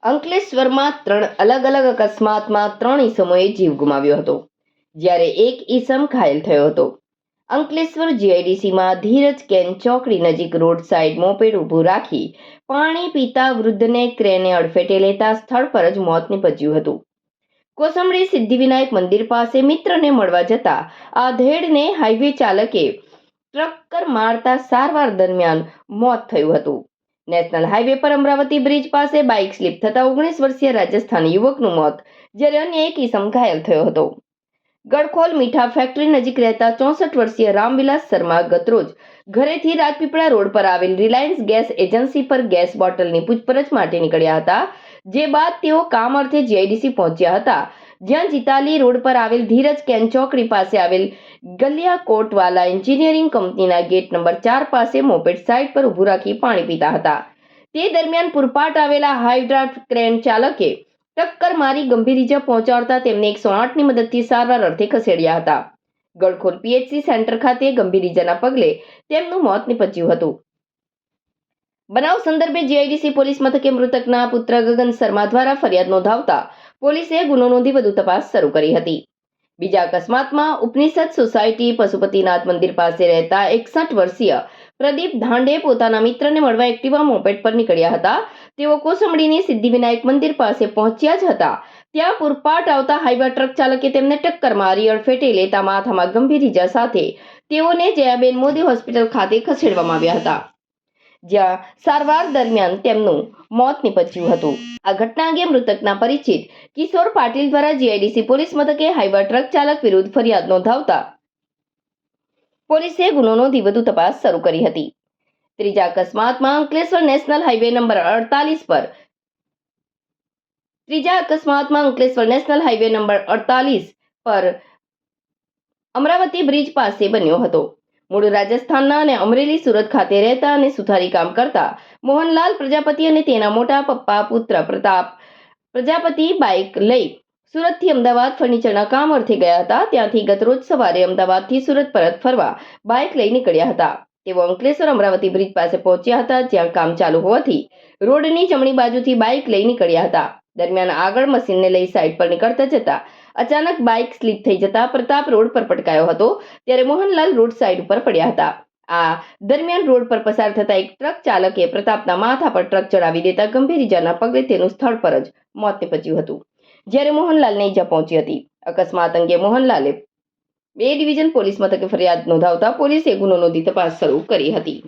અંકલેશ્વરમાં 3 અલગ-અલગ અકસ્માતમાં 3 ઈસમોએ જીવ ગુમાવ્યો હતો, જ્યારે એક ઈસમ ઘાયલ થયો હતો. અંકલેશ્વર જીઆઈડીસીમાં ધીરજ કેન ચોકડી નજીક રોડ સાઈડ મોપેડ ઊભું રાખી પાણી પીતા વૃદ્ધને ક્રેને અડફેટે લેતા સ્થળ પર જ મોત નીપજ્યું હતું. કોસંબડી સિદ્ધિવિનાયક મંદિર પાસે મિત્રને મળવા જતા આધેડને હાઈવે ચાલકે ટક્કર મારતા સારવાર દરમિયાન મોત થયું હતું. નેશનલ હાઈવે પર અમરાવતી બ્રિજ પાસે બાઇક સ્લીપ થતા 19 વર્ષીય રાજસ્થાની યુવકનું મોત, જ્યારે અન્ય એક ઈસમ ઘાયલ થયો હતો. ગડખોલ મીઠા ફેક્ટરી નજીક રહેતા 64 વર્ષીય રામવિલાસ શર્મા ગતરોજ ઘરેથી રાજપીપળા રોડ પર આવેલ રિલાયન્સ ગેસ એજન્સી પર ગેસ બોટલની પૂછપરછ માટે નીકળ્યા હતા, જે બાદ તેઓ કામ અર્થે જીઆઈડીસી પહોંચ્યા હતા, જ્યાં જીતાલી રોડ પર આવેલ ધીરજ કેન ચોકડી પાસે આવેલ ગલિયાકોટવાલા એન્જિનિયરિંગ કંપનીના ગેટ નંબર 4 પાસે મોપેડ સાઇડ પર ઊભું રાખી પાણી પીતા હતા. તે દરમિયાન પૂરપાટ આવેલા હાઇડ્રાફ્ટ ક્રેન ચાલકે ટક્કર મારી ગંભીર ઇજા પહોંચાડતા તેમને 108ની મદદથી સારવાર અર્થે ખસેડ્યા હતા. ગડખોલ પીએચસી સેન્ટર ખાતે ગંભીર ઇજાના પગલે તેમનું મોત નીપજ્યું હતું. બનાવ સંદર્ભે જીઆઈડીસી પોલીસ મથકે મૃતકના પુત્ર ગગન શર્મા દ્વારા ફરિયાદ નોંધાવતા પોલીસે ગુનો નોંધી વધુ તપાસ શરૂ કરી હતી. બીજા અકસ્માતમાં ઉપનિષદ સોસાયટી પશુપતિનાથ મંદિર પાસે રહેતા 61 વર્ષીય પ્રદીપ ધાંડે પોતાના મિત્રને મળવા એક્ટિવા મોપેડ પર નીકળ્યા હતા. તેઓ કોસંબડીની સિદ્ધિવિનાયક મંદિર પાસે પહોંચ્યા જ હતા, ત્યાં પૂરપાટ આવતા હાઈવા ટ્રક ચાલકે તેમને ટક્કર મારી અડફેટે લેતા માથામાં ગંભીર ઇજા સાથે તેઓને જયાબેન મોદી હોસ્પિટલ ખાતે ખસેડવામાં આવ્યા હતા, જ્યાં સારવાર દરમિયાન તેમનું મોત નીપજ્યું હતું. આ ઘટના અંગે મૃતકના પરિચિત કિશોર પાટીલ દ્વારા જીઆઈડીસી પોલીસ મથકે હાઈવા ટ્રક ચાલક વિરુદ્ધ ફરિયાદ નોંધાવતા પોલીસે ગુનો નોંધી વધુ તપાસ શરૂ કરી હતી. ત્રીજા અકસ્માતમાં અંકલેશ્વર નેશનલ હાઈવે નંબર 48 પર અમરાવતી બ્રિજ પાસે બન્યો હતો. મૂળ રાજસ્થાનના અને અમરેલી સુરત ખાતે રહેતા અને સુથારી કામ કરતા મોહનલાલ પ્રજાપતિ અને તેના મોટા પપ્પા પુત્ર પ્રતાપ પ્રજાપતિ બાઇક લઈ સુરતથી અમદાવાદ ફર્નિચરના કામ અર્થે ગયા હતા. ત્યાંથી ગતરોજ સવારે અમદાવાદથી સુરત પરત ફરવા બાઇક લઈ નીકળ્યા હતા. તેઓ અંકલેશ્વર અમરાવતી બ્રિજ પાસે પહોંચ્યા હતા, જ્યાં કામ ચાલુ હોવાથી રોડની જમણી બાજુથી બાઇક લઈ નીકળ્યા હતા. દરમિયાન આગળ મશીનને લઈ સાઈડ પર નીકળતા જતા અચાનક બાઇક સ્લીપ થઈ જતા પ્રતાપ રોડ પર પટકાયો હતો, ત્યારે મોહનલાલ રોડ સાઈડ ઉપર પડ્યા હતા. આ દરમિયાન રોડ પર પસાર થતા એક ટ્રક ચાલકે પ્રતાપના માથા પર ટ્રક ચડાવી દેતા ગંભીર ઇજાના પગલે તેનું સ્થળ પર જ મોત નીપજ્યું હતું, જ્યારે મોહનલાલને ઇજા પહોંચી હતી. અકસ્માત અંગે મોહનલાલે 2 ડિવિઝન પોલીસ મથકે ફરિયાદ નોંધાવતા પોલીસે ગુનો નોંધી તપાસ શરૂ કરી હતી.